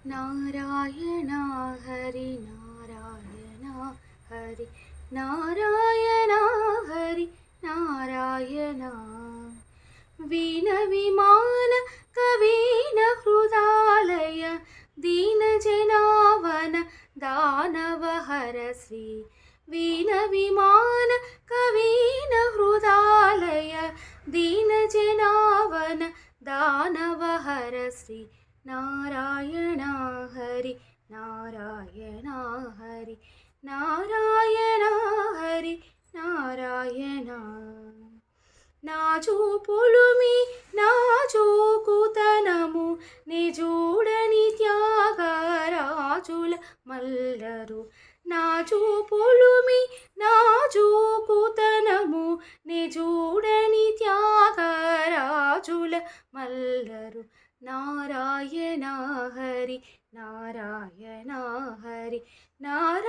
నారాయణ హరి నారాయణ హరి నారాయణ హరి నారాయణ వీణ విమాన కవీన హృదాలయ దీన జనావన దానవ హర శ్రీ వీణ విమాన కవీన హృదాలయ దీన జనావన దానవ హర శ్రీ నారాయణ హరి నారాయణ హరి నారాయణ హరి నారాయణ నా చూపులు మీ నా చూకుతనము నిజూడని త్యాగరాజుల మల్లరు నా చూపులు మీ నా చూకుతనము నిజూడని త్యాగరాజుల మల్లరు నారాయణ హరి నారాయణ హరి నారాయణ